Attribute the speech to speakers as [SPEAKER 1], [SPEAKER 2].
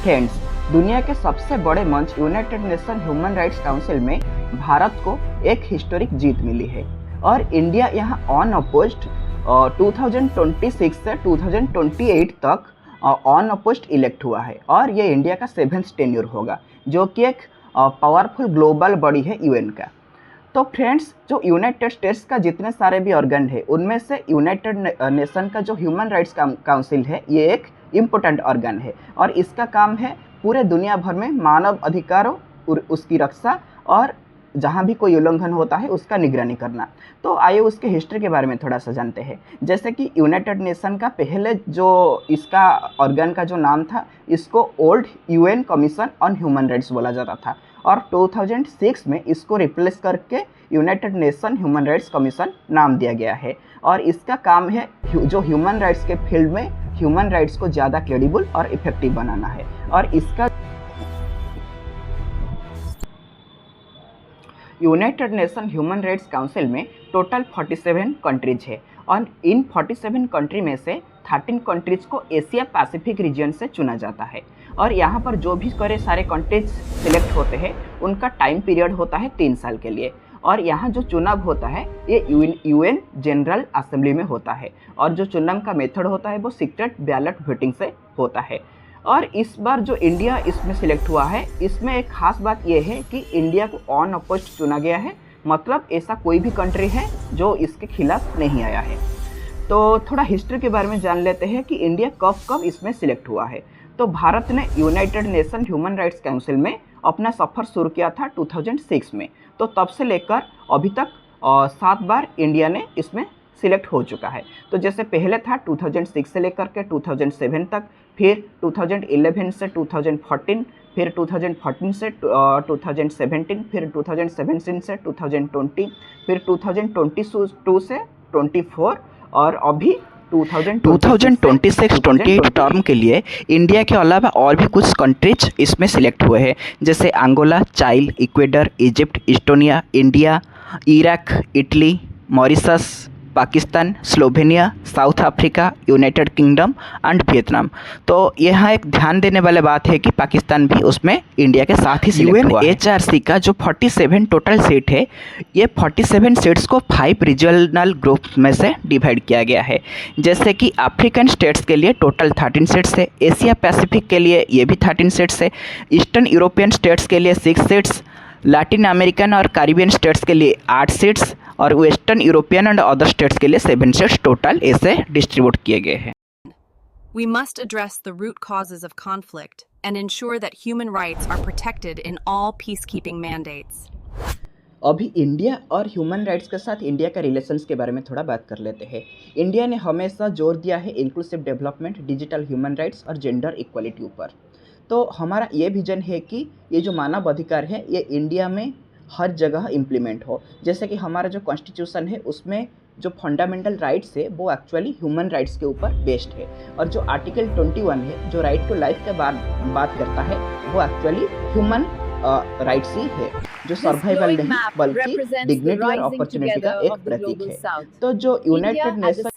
[SPEAKER 1] Friends, दुनिया के सबसे बड़े मंच United nation human rights council में भारत को एक हिस्टोरिक जीत मिली है और इंडिया यहाँ अनअपोज्ड 2026 से 2028 तक अनअपोज्ड इलेक्ट हुआ है और ये इंडिया का 7th टेन्योर होगा, जो कि एक पावरफुल ग्लोबल बॉडी है यूएन का। तो फ्रेंड्स, जो यूनाइटेड स्टेट्स का जितने सारे भी ऑर्गन है उनमें से यूनाइटेड नेशन का जो ह्यूमन राइट्स काउंसिल है ये एक इम्पोर्टेंट ऑर्गन है और इसका काम है पूरे दुनिया भर में मानव अधिकारों और उसकी रक्षा और जहाँ भी कोई उल्लंघन होता है उसका निगरानी करना। तो आइए उसके हिस्ट्री के बारे में थोड़ा सा जानते हैं। जैसे कि यूनाइटेड नेशन का पहले जो इसका ऑर्गन का जो नाम था, इसको old UN commission on human rights बोला जाता था और 2006 में इसको रिप्लेस करके United nation human rights commission नाम दिया गया है और इसका काम है जो ह्यूमन राइट्स के फील्ड में ह्यूमन राइट्स को ज़्यादा क्रेडिबल और इफेक्टिव बनाना है। और इसका United nation human rights council में टोटल 47 कंट्रीज है और इन 47 कंट्री में से 13 कंट्रीज को एशिया पैसिफिक रीजन से चुना जाता है और यहाँ पर जो भी सारे कंट्रीज सिलेक्ट होते हैं उनका टाइम पीरियड होता है 3 साल के लिए और यहाँ जो चुनाव होता है ये यूएन जनरल असेंबली में होता है और जो चुनाव का मेथड होता है वो सीक्रेट बैलेट वोटिंग से होता है। और इस बार जो इंडिया इसमें सिलेक्ट हुआ है, इसमें एक खास बात यह है कि इंडिया को अनअपोज्ड चुना गया है, मतलब ऐसा कोई भी कंट्री है जो इसके खिलाफ नहीं आया है। तो थोड़ा हिस्ट्री के बारे में जान लेते हैं कि इंडिया कब कब इसमें सिलेक्ट हुआ है। तो भारत ने United nation human rights council में अपना सफ़र शुरू किया था 2006 में। तो तब से लेकर अभी तक 7 बार इंडिया ने इसमें सिलेक्ट हो चुका है। तो जैसे पहले था 2006 से लेकर के 2007 तक, फिर 2011 से 2014, फिर 2014 से 2017, फिर 2017 से 2020, फिर 2022 से 24 और अभी 2026-28 टर्म के लिए इंडिया के अलावा और भी कुछ कंट्रीज इसमें सिलेक्ट हुए हैं, जैसे अंगोला, चाइल, Ecuador, Egypt, Estonia, India, Iraq, Italy, Mauritius, Pakistan, Slovenia, south Africa, United kingdom and Vietnam. तो यहाँ एक ध्यान देने वाली बात है कि पाकिस्तान भी उसमें इंडिया के साथ ही सिलेक्ट हुआ है। यूएनएचआरसी का जो 47 टोटल सीट है, ये 47 सीट्स को 5 रीजनल ग्रुप में से डिवाइड किया गया है। जैसे कि अफ्रीकन स्टेट्स के लिए टोटल 13 सीट्स है, एशिया पैसिफिक के लिए ये भी 13 सीट्स है, ईस्टर्न यूरोपियन स्टेट्स के लिए 6 सीट्स, लैटिन अमेरिकन और कैरिबियन स्टेट्स के लिए 8 सीट्स और western European and other states के लिए 7 सीट्स टोटल ऐसे डिस्ट्रीब्यूट किए गए हैं।
[SPEAKER 2] We must address the root causes of conflict and ensure that human rights are protected in all peacekeeping mandates.
[SPEAKER 1] अभी इंडिया और ह्यूमन राइट्स के साथ इंडिया का रिलेशंस के बारे में थोड़ा बात कर लेते हैं। इंडिया ने हमेशा जोर दिया है inclusive development, digital human rights और जेंडर इक्वलिटी ऊपर। तो हमारा ये विजन है कि ये जो मानव अधिकार है ये इंडिया में हर जगह इम्प्लीमेंट हो। जैसे कि हमारा जो कॉन्स्टिट्यूशन है उसमें जो फंडामेंटल राइट्स है वो एक्चुअली ह्यूमन राइट्स के ऊपर बेस्ड है और जो आर्टिकल 21 है जो राइट टू लाइफ के बात करता है वो एक्चुअली ह्यूमन राइट्स ही है, जो सर्वाइवल नहीं बल्कि डिग्निटी और अपॉर्चुनिटी का एक प्रतीक है। तो जो यूनाइटेड नेशन